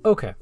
Okay,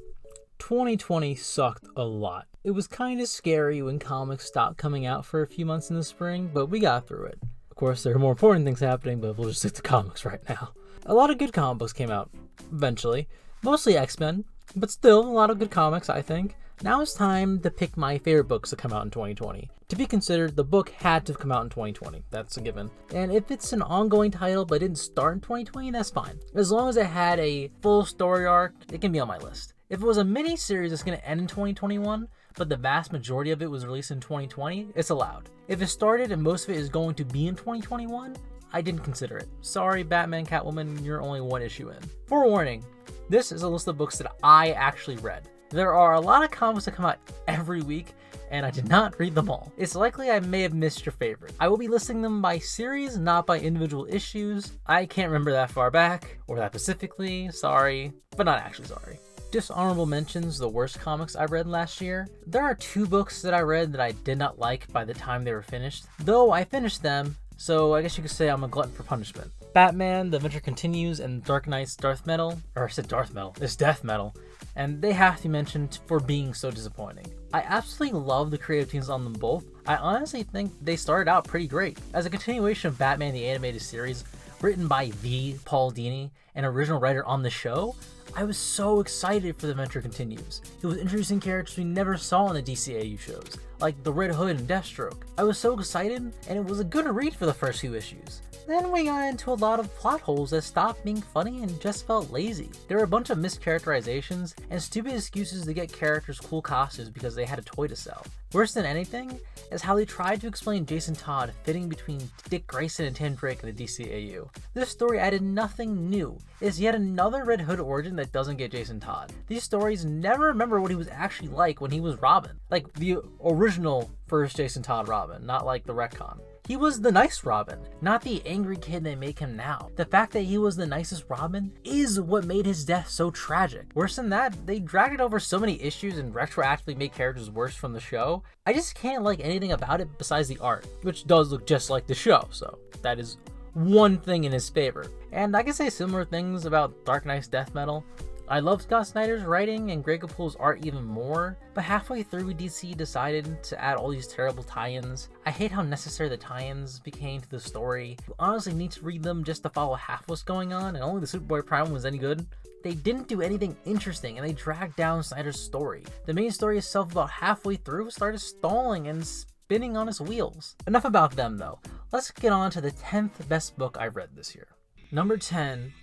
2020 sucked a lot. It was kind of scary when comics stopped coming out for a few months in the spring, but we got through it. Of course, there are more important things happening, but we'll just stick to comics right now. A lot of good comic books came out, eventually. Mostly X-Men, but still a lot of good comics, I think. Now it's time to pick my favorite books to come out in 2020. To be considered, the book had to come out in 2020. That's a given. And if it's an ongoing title but didn't start in 2020, that's fine. As long as it had a full story arc, it can be on my list. If it was a mini-series that's going to end in 2021, but the vast majority of it was released in 2020, it's allowed. If it started and most of it is going to be in 2021, I didn't consider it. Sorry, Batman, Catwoman, you're only one issue in. Forewarning, this is a list of books that I actually read. There are a lot of comics that come out every week, and I did not read them all. It's likely I may have missed your favorite. I will be listing them by series, not by individual issues. I can't remember that far back, or that specifically, sorry, but not actually sorry. Just honorable mentions, the worst comics I read last year. There are 2 books that I read that I did not like by the time they were finished, though I finished them, so I guess you could say I'm a glutton for punishment. Batman, The Adventure Continues, and Dark Knight's Darth Metal, or I said Darth Metal, it's Death Metal, and they have to be mentioned for being so disappointing. I absolutely love the creative teams on them both. I honestly think they started out pretty great. As a continuation of Batman the Animated Series, written by V. Paul Dini, an original writer on the show, I was so excited for The Adventure Continues. It was introducing characters we never saw in the DCAU shows, like the Red Hood and Deathstroke. I was so excited, and it was a good read for the first few issues. Then we got into a lot of plot holes that stopped being funny and just felt lazy. There were a bunch of mischaracterizations and stupid excuses to get characters cool costumes because they had a toy to sell. Worse than anything is how they tried to explain Jason Todd fitting between Dick Grayson and Tim Drake in the DCAU. This story added nothing new. It's yet another Red Hood origin that doesn't get Jason Todd. These stories never remember what he was actually like when he was Robin. Like the original first Jason Todd Robin, not like the retcon. He was the nice Robin, not the angry kid they make him now. The fact that he was the nicest Robin is what made his death so tragic. Worse than that, they dragged it over so many issues and retroactively made characters worse from the show. I just can't like anything about it besides the art, which does look just like the show, so that is one thing in his favor. And I can say similar things about Dark Knight's Death Metal. I love Scott Snyder's writing and Greg Capullo's art even more, but halfway through DC decided to add all these terrible tie-ins. I hate how necessary the tie-ins became to the story. You honestly need to read them just to follow half what's going on, and only the Superboy Prime was any good. They didn't do anything interesting, and they dragged down Snyder's story. The main story itself about halfway through started stalling and spinning on its wheels. Enough about them though. Let's get on to the 10th best book I read this year. Number 10,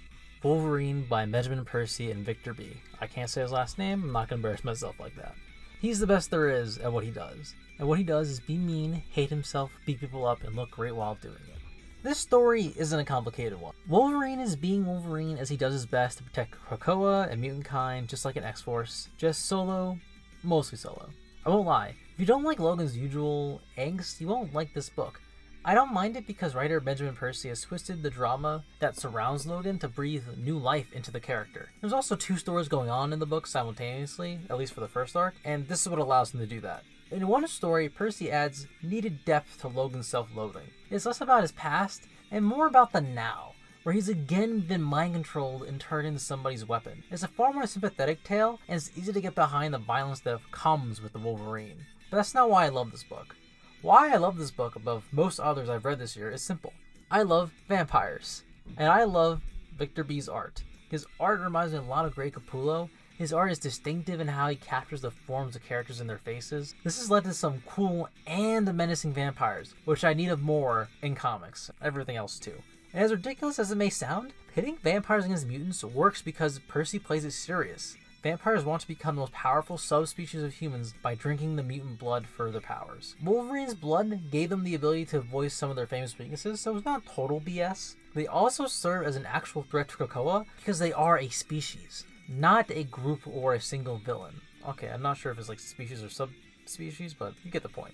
Wolverine by Benjamin Percy and Victor B. I can't say his last name, I'm not gonna embarrass myself like that. He's the best there is at what he does. And what he does is be mean, hate himself, beat people up, and look great while doing it. This story isn't a complicated one. Wolverine is being Wolverine as he does his best to protect Krakoa and mutant kind, just like an X-Force. Just solo, mostly solo. I won't lie, if you don't like Logan's usual angst, you won't like this book. I don't mind it because writer Benjamin Percy has twisted the drama that surrounds Logan to breathe new life into the character. There's also 2 stories going on in the book simultaneously, at least for the first arc, and this is what allows him to do that. In one story, Percy adds needed depth to Logan's self-loathing. It's less about his past and more about the now, where he's again been mind-controlled and turned into somebody's weapon. It's a far more sympathetic tale, and it's easy to get behind the violence that comes with the Wolverine. But that's not why I love this book. Why I love this book above most others I've read this year is simple. I love vampires, and I love Victor B's art. His art reminds me a lot of Greg Capullo. His art is distinctive in how he captures the forms of characters and their faces. This has led to some cool and menacing vampires, which I need of more in comics, everything else too. And as ridiculous as it may sound, pitting vampires against mutants works because Percy plays it serious. Vampires want to become the most powerful subspecies of humans by drinking the mutant blood for their powers. Wolverine's blood gave them the ability to voice some of their famous weaknesses, so it's not total BS. They also serve as an actual threat to Krakoa because they are a species, not a group or a single villain. Okay, I'm not sure if it's like species or subspecies, but you get the point.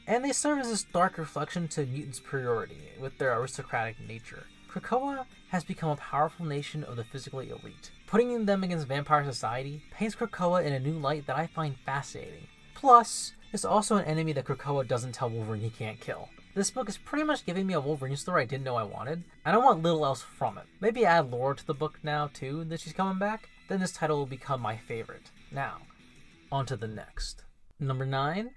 And they serve as this dark reflection to mutant superiority with their aristocratic nature. Krakoa has become a powerful nation of the physically elite. Putting them against vampire society paints Krakoa in a new light that I find fascinating. Plus, it's also an enemy that Krakoa doesn't tell Wolverine he can't kill. This book is pretty much giving me a Wolverine story I didn't know I wanted, and I want little else from it. Maybe add lore to the book now too that she's coming back. then this title will become my favorite. Now, on to the next. Number 9,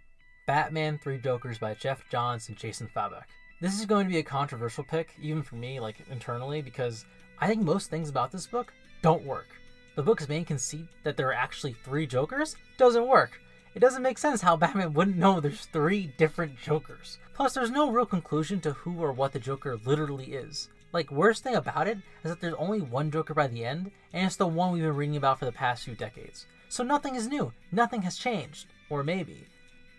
Batman 3 Jokers by Jeff Johns and Jason Fabok. This is going to be a controversial pick, even for me, like internally, because I think most things about this book don't work. The book's main conceit that there are actually 3 Jokers doesn't work. It doesn't make sense how Batman wouldn't know there's 3 different Jokers. Plus, there's no real conclusion to who or what the Joker literally is. Like, worst thing about it is that there's only one Joker by the end, and it's the one we've been reading about for the past few decades. So nothing is new, nothing has changed. Or maybe.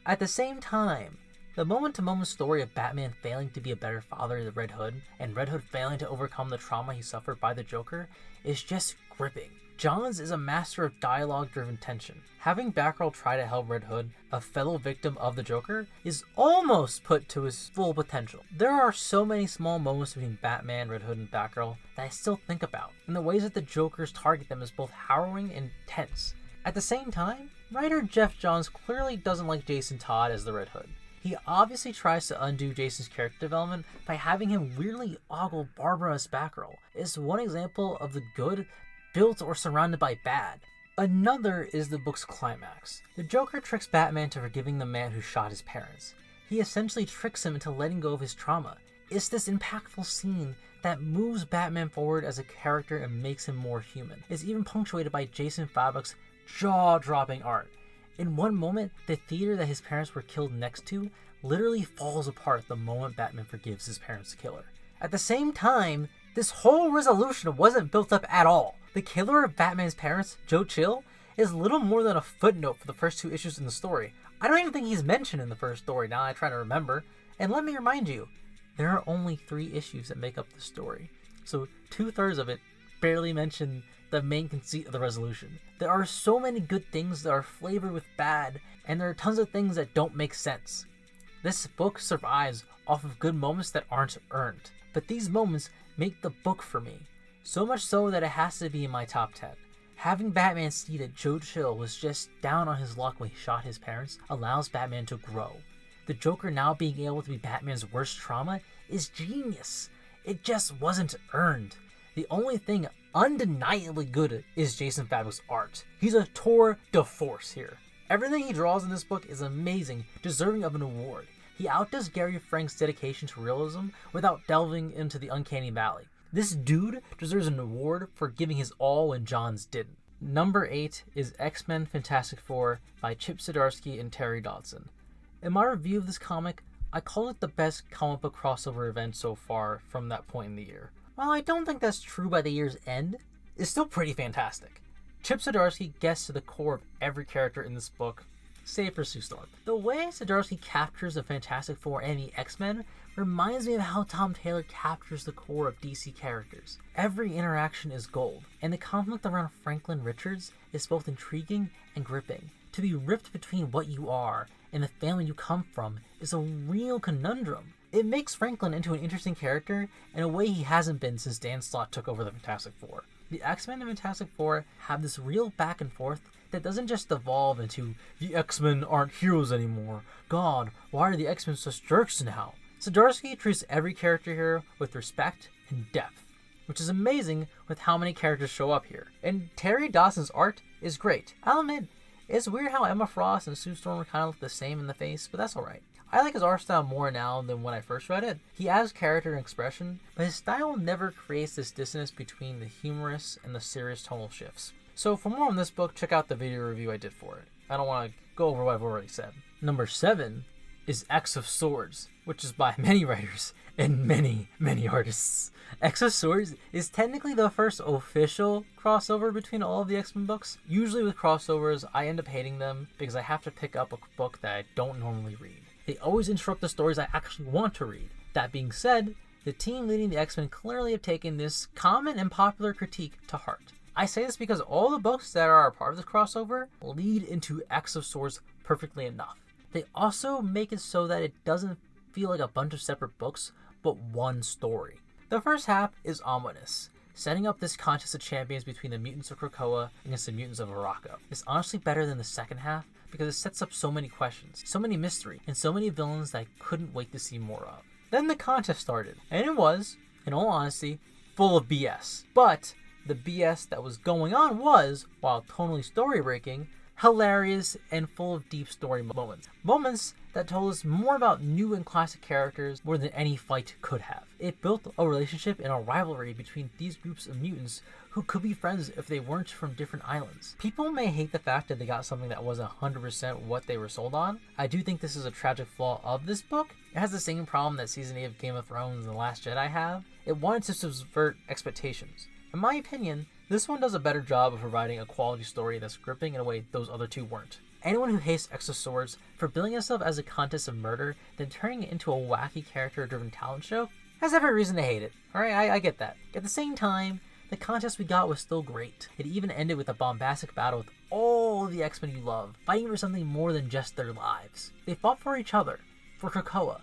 At the same time, the moment-to-moment story of Batman failing to be a better father to Red Hood, and Red Hood failing to overcome the trauma he suffered by the Joker, is just gripping. Johns is a master of dialogue-driven tension. Having Batgirl try to help Red Hood, a fellow victim of the Joker, is almost put to his full potential. There are so many small moments between Batman, Red Hood, and Batgirl that I still think about, and the ways that the Jokers target them is both harrowing and tense. At the same time, writer Jeff Johns clearly doesn't like Jason Todd as the Red Hood. He obviously tries to undo Jason's character development by having him weirdly ogle Barbara as Batgirl. It's one example of the good built or surrounded by bad. Another is the book's climax. The Joker tricks Batman to forgiving the man who shot his parents. He essentially tricks him into letting go of his trauma. It's this impactful scene that moves Batman forward as a character and makes him more human. It's even punctuated by Jason Fabok's jaw-dropping art. In one moment, the theater that his parents were killed next to literally falls apart the moment Batman forgives his parents' killer. At the same time, this whole resolution wasn't built up at all. The killer of Batman's parents, Joe Chill, is little more than a footnote for the first 2 issues in the story. I don't even think he's mentioned in the first story, now I try to remember. And let me remind you, there are only 3 issues that make up the story. So 2/3 of it barely mention the main conceit of the resolution. There are so many good things that are flavored with bad, and there are tons of things that don't make sense. This book survives off of good moments that aren't earned, but these moments make the book for me. So much so that it has to be in my top 10. Having Batman see that Joe Chill was just down on his luck when he shot his parents allows Batman to grow. The Joker now being able to be Batman's worst trauma is genius. It just wasn't earned. The only thing undeniably good is Jason Fabok's art. He's a tour de force here. Everything he draws in this book is amazing, deserving of an award. He outdoes Gary Frank's dedication to realism without delving into the uncanny valley. This dude deserves an award for giving his all when Johns didn't. Number 8 is X-Men Fantastic Four by Chip Zdarsky and Terry Dodson. In my review of this comic, I call it the best comic book crossover event so far from that point in the year. While I don't think that's true by the year's end, it's still pretty fantastic. Chip Zdarsky gets to the core of every character in this book, save for Sue Storm. The way Zdarsky captures the Fantastic Four and the X-Men reminds me of how Tom Taylor captures the core of DC characters. Every interaction is gold, and the conflict around Franklin Richards is both intriguing and gripping. To be ripped between what you are and the family you come from is a real conundrum. It makes Franklin into an interesting character in a way he hasn't been since Dan Slott took over the Fantastic Four. The X-Men and Fantastic Four have this real back and forth that doesn't just devolve into, the X-Men aren't heroes anymore. God, why are the X-Men such jerks now? Zdarsky treats every character here with respect and depth, which is amazing with how many characters show up here. And Terry Dawson's art is great. I'll admit, it's weird how Emma Frost and Sue Storm kind of look the same in the face, but that's alright. I like his art style more now than when I first read it. He adds character and expression, but his style never creates this dissonance between the humorous and the serious tonal shifts. So for more on this book, check out the video review I did for it. I don't want to go over what I've already said. Number 7 is X of Swords, which is by many writers and many artists. X of Swords is technically the first official crossover between all of the X-Men books. Usually with crossovers, I end up hating them because I have to pick up a book that I don't normally read. They always interrupt the stories I actually want to read. That being said, the team leading the X-Men clearly have taken this common and popular critique to heart. I say this because all the books that are a part of this crossover lead into X of Swords perfectly enough. They also make it so that it doesn't feel like a bunch of separate books, but one story. The first half is ominous, setting up this contest of champions between the mutants of Krakoa against the mutants of Arakko. It's honestly better than the second half because it sets up so many questions, so many mystery, and so many villains that I couldn't wait to see more of. Then the contest started, and it was, in all honesty, full of BS. But the BS that was going on was, while tonally story-breaking, hilarious and full of deep story moments. Moments that told us more about new and classic characters more than any fight could have. It built a relationship and a rivalry between these groups of mutants who could be friends if they weren't from different islands. People may hate the fact that they got something that wasn't 100% what they were sold on. I do think this is a tragic flaw of this book. It has the same problem that Season 8 of Game of Thrones and The Last Jedi have. It wanted to subvert expectations. In my opinion, this one does a better job of providing a quality story that's gripping in a way those other two weren't. Anyone who hates Extra Swords for billing itself as a contest of murder, then turning it into a wacky character-driven talent show, has every reason to hate it. Alright, I get that. At the same time, the contest we got was still great. It even ended with a bombastic battle with all the X-Men you love, fighting for something more than just their lives. They fought for each other, for Krakoa,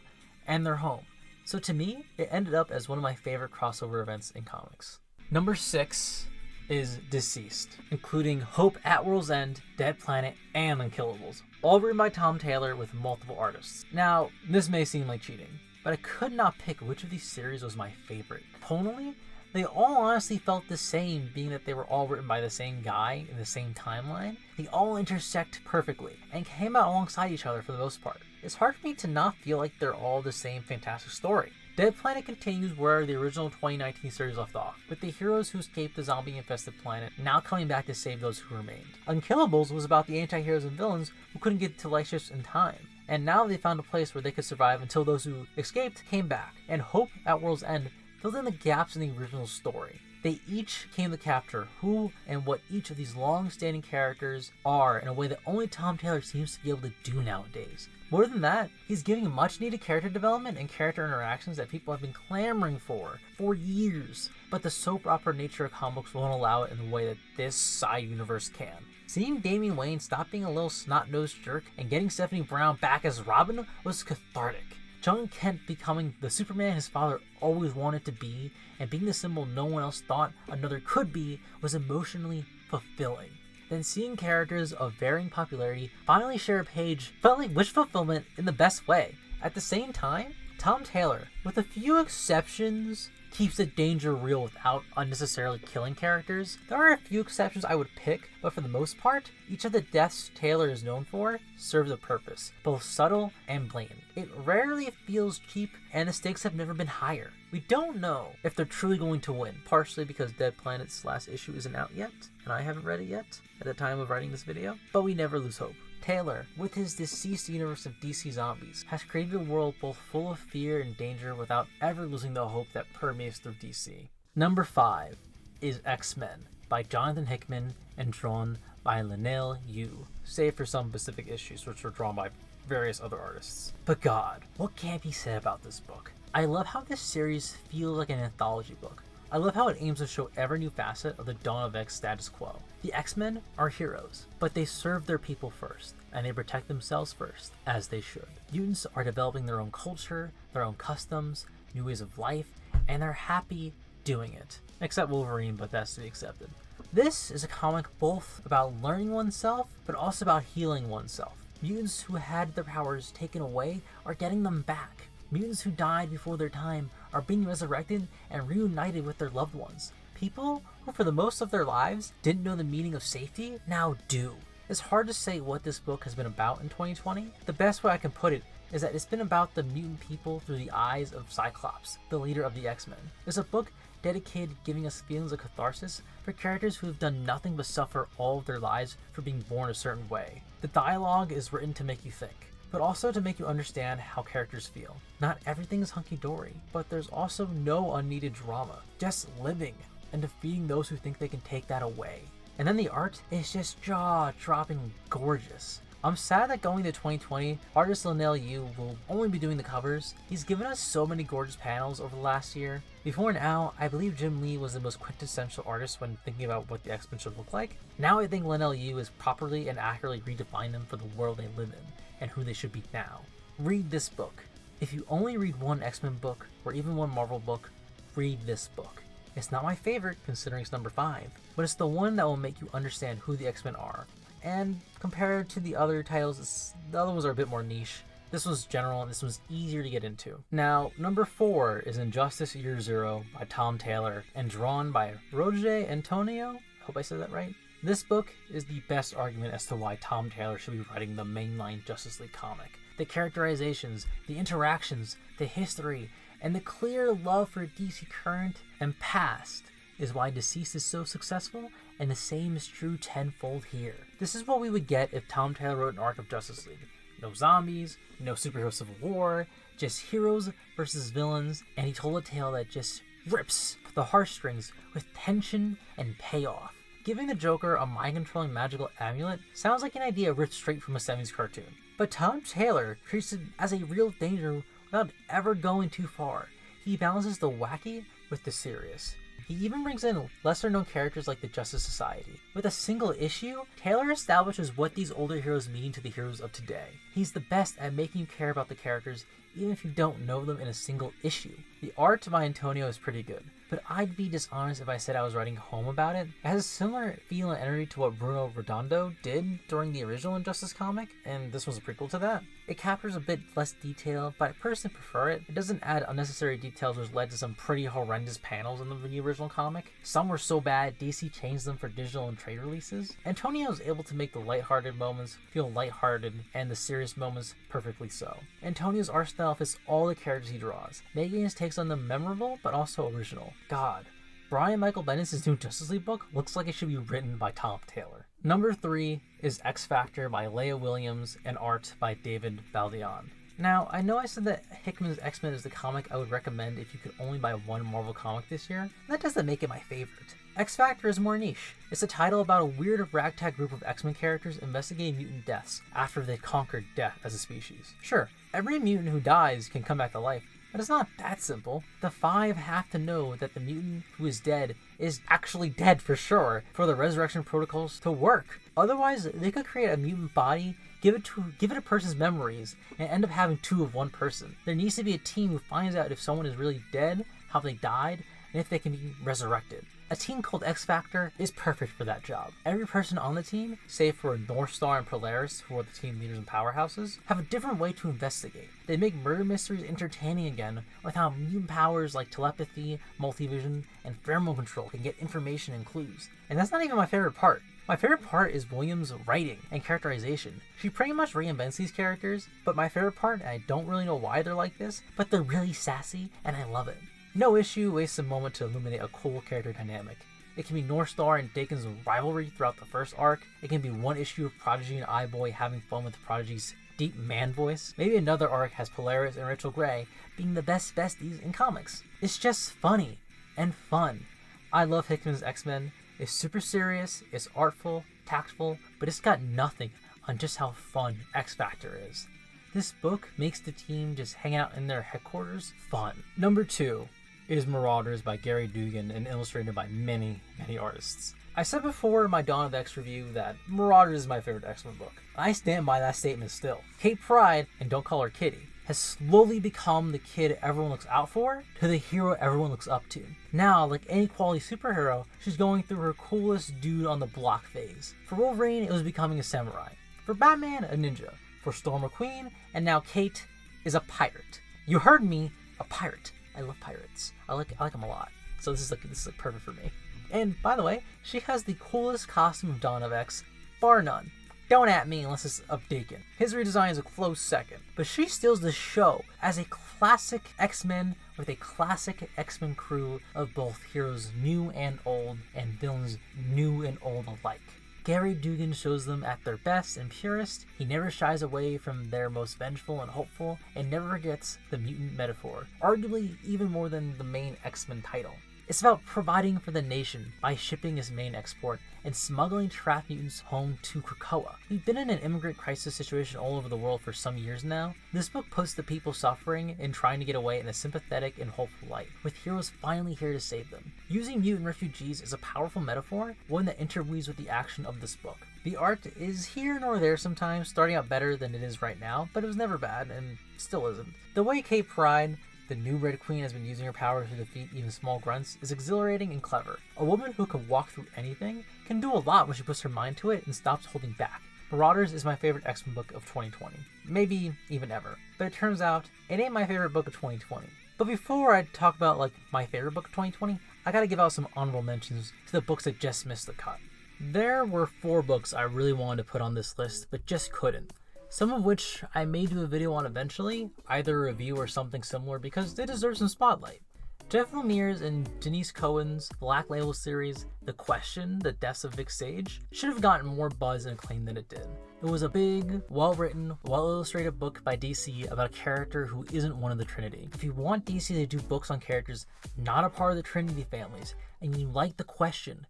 and their home. So to me, it ended up as one of my favorite crossover events in comics. Number 6 is Deceased, including Hope at World's End, Dead Planet, and Unkillables, all written by Tom Taylor with multiple artists. Now, this may seem like cheating, but I could not pick which of these series was my favorite. Tonally, they all honestly felt the same, being that they were all written by the same guy in the same timeline. They all intersect perfectly, and came out alongside each other for the most part. It's hard for me to not feel like they're all the same fantastic story. Dead Planet continues where the original 2019 series left off, with the heroes who escaped the zombie-infested planet now coming back to save those who remained. Unkillables was about the anti-heroes and villains who couldn't get to light shifts in time, and now they found a place where they could survive until those who escaped came back, and Hope at World's End filled in the gaps in the original story. They each came to capture who and what each of these long-standing characters are in a way that only Tom Taylor seems to be able to do nowadays. More than that, he's giving much-needed character development and character interactions that people have been clamoring for years, but the soap opera nature of comics won't allow it in the way that this side universe can. Seeing Damian Wayne stop being a little snot-nosed jerk and getting Stephanie Brown back as Robin was cathartic. John Kent becoming the Superman his father always wanted to be, and being the symbol no one else thought another could be, was emotionally fulfilling. Then seeing characters of varying popularity finally share a page felt like wish fulfillment in the best way. At the same time, Tom Taylor, with a few exceptions, keeps the danger real without unnecessarily killing characters. There are a few exceptions I would pick, but for the most part, each of the deaths Taylor is known for serves a purpose, both subtle and blatant. It rarely feels cheap, and the stakes have never been higher. We don't know if they're truly going to win, partially because Dead Planet's last issue isn't out yet, and I haven't read it yet at the time of writing this video, but we never lose hope. Taylor, with his Deceased universe of DC zombies, has created a world both full of fear and danger without ever losing the hope that permeates through DC. Number 5 is X-Men by Jonathan Hickman and drawn by Leinil Yu, save for some specific issues which were drawn by various other artists. But God, what can't be said about this book? I love how this series feels like an anthology book. I love how it aims to show every new facet of the Dawn of X status quo. The X-Men are heroes, but they serve their people first, and they protect themselves first, as they should. Mutants are developing their own culture, their own customs, new ways of life, and they're happy doing it. Except Wolverine, but that's to be accepted. This is a comic both about learning oneself, but also about healing oneself. Mutants who had their powers taken away are getting them back. Mutants who died before their time are being resurrected and reunited with their loved ones. People who for the most of their lives didn't know the meaning of safety now do. It's hard to say what this book has been about in 2020. The best way I can put it is that it's been about the mutant people through the eyes of Cyclops, the leader of the X-Men. It's a book dedicated to giving us feelings of catharsis for characters who have done nothing but suffer all of their lives for being born a certain way. The dialogue is written to make you think, but also to make you understand how characters feel. Not everything is hunky-dory, but there's also no unneeded drama, just living and defeating those who think they can take that away. And then the art is just jaw-dropping gorgeous. I'm sad that going to 2020, artist Leinil Yu will only be doing the covers. He's given us so many gorgeous panels over the last year. Before now, I believe Jim Lee was the most quintessential artist when thinking about what the X-Men should look like. Now I think Leinil Yu has properly and accurately redefined them for the world they live in, and who they should be now. Read this book. If you only read one X-Men book, or even one Marvel book, read this book. It's not my favorite, considering it's number 5, but it's the one that will make you understand who the X-Men are. And compared to the other titles, the other ones are a bit more niche, This one's general and this one's easier to get into. Now, number 4 is Injustice Year Zero by Tom Taylor and drawn by Roger Antonio. I hope I said that right. This book is the best argument as to why Tom Taylor should be writing the mainline Justice League comic. The characterizations, the interactions, the history, and the clear love for DC current and past is why Deceased is so successful, and the same is true tenfold here. This is what we would get if Tom Taylor wrote an arc of Justice League. No zombies, no superhero civil war, just heroes versus villains, and he told a tale that just rips the heartstrings with tension and payoff. Giving the Joker a mind-controlling magical amulet sounds like an idea ripped straight from a 70s cartoon. But Tom Taylor treats it as a real danger without ever going too far. He balances the wacky with the serious. He even brings in lesser-known characters like the Justice Society. With a single issue, Taylor establishes what these older heroes mean to the heroes of today. He's the best at making you care about the characters even if you don't know them in a single issue. The art by Antonio is pretty good, but I'd be dishonest if I said I was writing home about it. It has a similar feel and energy to what Bruno Redondo did during the original Injustice comic, and this was a prequel to that. It captures a bit less detail, but I personally prefer it. It doesn't add unnecessary details, which led to some pretty horrendous panels in the original comic. Some were so bad, DC changed them for digital and trade releases. Antonio is able to make the lighthearted moments feel lighthearted, and the serious moments perfectly so. Antonio's art style fits all the characters he draws, making his takes on them memorable, but also original. God, Brian Michael Bendis' new Justice League book looks like it should be written by Tom Taylor. Number 3 is X Factor by Leah Williams and art by David Baldeón. Now, I know I said that Hickman's X-Men is the comic I would recommend if you could only buy one Marvel comic this year. That doesn't make it my favorite. X Factor is more niche. It's a title about a weird ragtag group of X-Men characters investigating mutant deaths after they've conquered death as a species. Sure, every mutant who dies can come back to life, but it's not that simple. The Five have to know that the mutant who is dead is actually dead for sure for the resurrection protocols to work. Otherwise, they could create a mutant body, give it a person's memories, and end up having two of one person. There needs to be a team who finds out if someone is really dead, how they died, and if they can be resurrected. A team called X Factor is perfect for that job. Every person on the team, save for Northstar and Polaris, who are the team leaders and powerhouses, have a different way to investigate. They make murder mysteries entertaining again with how mutant powers like telepathy, multivision, and pheromone control can get information and clues. And that's not even my favorite part. My favorite part is Williams' writing and characterization. She pretty much reinvents these characters, but my favorite part, and I don't really know why they're like this, but they're really sassy, and I love it. No issue wastes a moment to illuminate a cool character dynamic. It can be Northstar and Daken's rivalry throughout the first arc. It can be one issue of Prodigy and Eye-Boy having fun with Prodigy's deep man voice. Maybe another arc has Polaris and Rachel Gray being the best besties in comics. It's just funny and fun. I love Hickman's X-Men. It's super serious, it's artful, tactful, but it's got nothing on just how fun X Factor is. This book makes the team just hang out in their headquarters fun. Number 2 is Marauders by Gary Dugan and illustrated by many artists. I said before in my Dawn of X review that Marauders is my favorite X-Men book. I stand by that statement still. Kate Pryde, and don't call her Kitty, has slowly become the kid everyone looks out for to the hero everyone looks up to. Now, like any quality superhero, she's going through her coolest dude on the block phase. For Wolverine, it was becoming a samurai. For Batman, a ninja. For Storm, a queen. And now Kate is a pirate. You heard me, a pirate. I love pirates. I like them a lot. So this is perfect for me. And by the way, she has the coolest costume of Dawn of X, bar none. Don't at me unless it's of Daken. His redesign is a close second, but she steals the show as a classic X-Men with a classic X-Men crew of both heroes new and old and villains new and old alike. Gary Dugan shows them at their best and purest. He never shies away from their most vengeful and hopeful, and never forgets the mutant metaphor, arguably even more than the main X-Men title. It's about providing for the nation by shipping his main export and smuggling trapped mutants home to Krakoa. We've been in an immigrant crisis situation all over the world for some years now. This book puts the people suffering and trying to get away in a sympathetic and hopeful light, with heroes finally here to save them. Using mutant refugees is a powerful metaphor, one that interweaves with the action of this book. The art is here nor there sometimes, starting out better than it is right now, but it was never bad and still isn't. The way Kate Pryde, the new Red Queen, has been using her powers to defeat even small grunts is exhilarating and clever. A woman who can walk through anything can do a lot when she puts her mind to it and stops holding back. Marauders is my favorite X-Men book of 2020, maybe even ever. But it turns out it ain't my favorite book of 2020. But before I talk about like my favorite book of 2020, I gotta give out some honorable mentions to the books that just missed the cut. There were 4 books I really wanted to put on this list, but just couldn't. Some of which I may do a video on eventually, either a review or something similar, because they deserve some spotlight. Jeff Lemire's and Denise Cohen's Black Label series, The Question, The Deaths of Vic Sage, should have gotten more buzz and acclaim than it did. It was a big, well-written, well-illustrated book by DC about a character who isn't one of the Trinity. If you want DC to do books on characters not a part of the Trinity families, and you like The Question,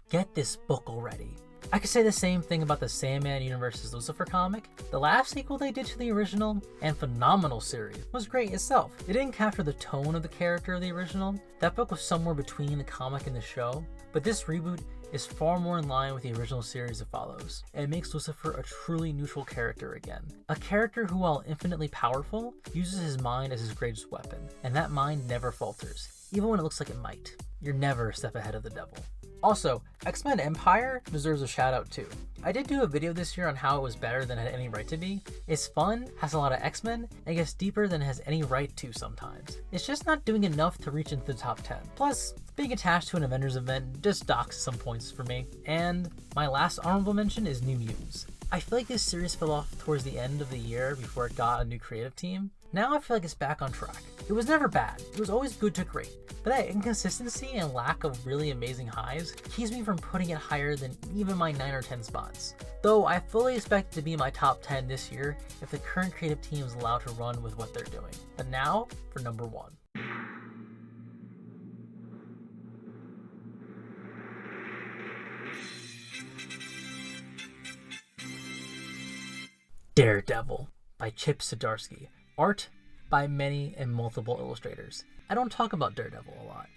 get this book already. I could say the same thing about the Sandman Universe's Lucifer comic. The last sequel they did to the original and phenomenal series was great itself. It didn't capture the tone of the character of the original. That book was somewhere between the comic and the show, but this reboot is far more in line with the original series it follows, and it makes Lucifer a truly neutral character again. A character who, while infinitely powerful, uses his mind as his greatest weapon, and that mind never falters, even when it looks like it might. You're never a step ahead of the devil. Also, X-Men Empire deserves a shout out too. I did do a video this year on how it was better than it had any right to be. It's fun, has a lot of X-Men, and gets deeper than it has any right to sometimes. It's just not doing enough to reach into the top 10. Plus, being attached to an Avengers event just docks some points for me. And my last honorable mention is New Mutants. I feel like this series fell off towards the end of the year before it got a new creative team. Now I feel like it's back on track. It was never bad, it was always good to great, but that inconsistency and lack of really amazing highs keeps me from putting it higher than even my 9 or 10 spots. Though I fully expect it to be in my top 10 this year if the current creative team is allowed to run with what they're doing. But now for number 1. Daredevil by Chip Zdarsky. Art by many and multiple illustrators. I don't talk about Daredevil a lot.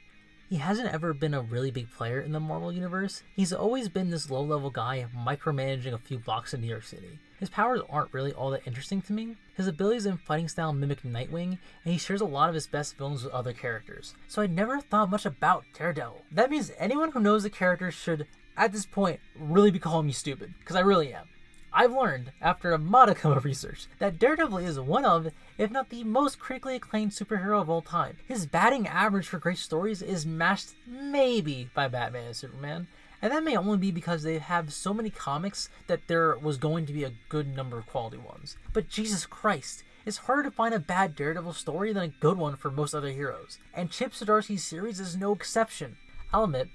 He hasn't ever been a really big player in the Marvel Universe. He's always been this low-level guy micromanaging a few blocks in New York City. His powers aren't really all that interesting to me. His abilities and fighting style mimic Nightwing, and he shares a lot of his best villains with other characters. So I never thought much about Daredevil. That means anyone who knows the character should, at this point, really be calling me stupid, because I really am. I've learned, after a modicum of research, that Daredevil is one of, if not the most critically acclaimed superhero of all time. His batting average for great stories is matched maybe by Batman and Superman, and that may only be because they have so many comics that there was going to be a good number of quality ones. But Jesus Christ, it's harder to find a bad Daredevil story than a good one for most other heroes, and Chip Zdarsky's series is no exception. I'll admit,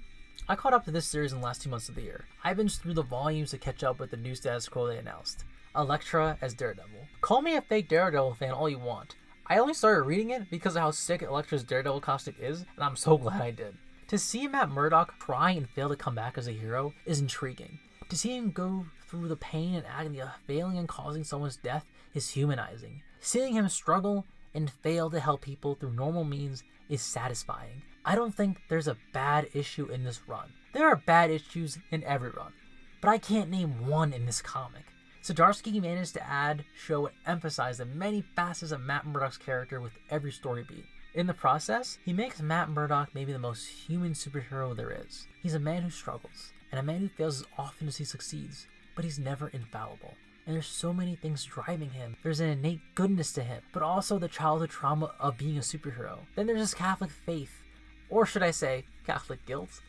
I caught up to this series in the last 2 months of the year. I binged through the volumes to catch up with the new status quo they announced. Elektra as Daredevil. Call me a fake Daredevil fan all you want. I only started reading it because of how sick Elektra's Daredevil costume is, and I'm so glad I did. To see Matt Murdock try and fail to come back as a hero is intriguing. To see him go through the pain and agony of failing and causing someone's death is humanizing. Seeing him struggle and fail to help people through normal means is satisfying. I don't think there's a bad issue in this run. There are bad issues in every run, but I can't name one in this comic. Zdarsky managed to add, show, and emphasize the many facets of Matt Murdock's character with every story beat. In the process, he makes Matt Murdock maybe the most human superhero there is. He's a man who struggles, and a man who fails as often as he succeeds, but he's never infallible. And there's so many things driving him. There's an innate goodness to him, but also the childhood trauma of being a superhero. Then there's his Catholic faith, or should I say, Catholic guilt,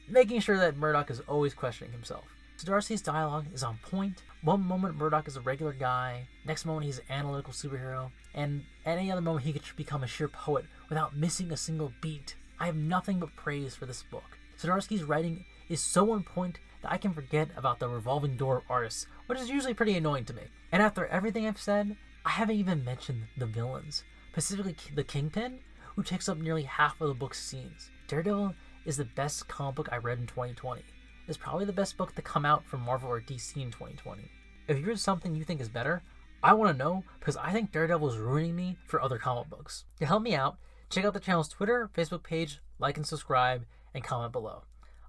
making sure that Murdock is always questioning himself. Zdarsky's dialogue is on point. One moment Murdock is a regular guy, next moment he's an analytical superhero, and at any other moment he could become a sheer poet without missing a single beat. I have nothing but praise for this book. Zdarsky's writing is so on point that I can forget about the revolving door of artists, which is usually pretty annoying to me. And after everything I've said, I haven't even mentioned the villains, specifically the Kingpin, who takes up nearly half of the book's scenes. Daredevil is the best comic book I read in 2020. It's probably the best book to come out from Marvel or DC in 2020. If you read something you think is better, I want to know, because I think Daredevil is ruining me for other comic books. To help me out, check out the channel's Twitter, Facebook page, like and subscribe, and comment below.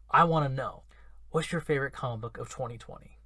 I want to know, what's your favorite comic book of 2020?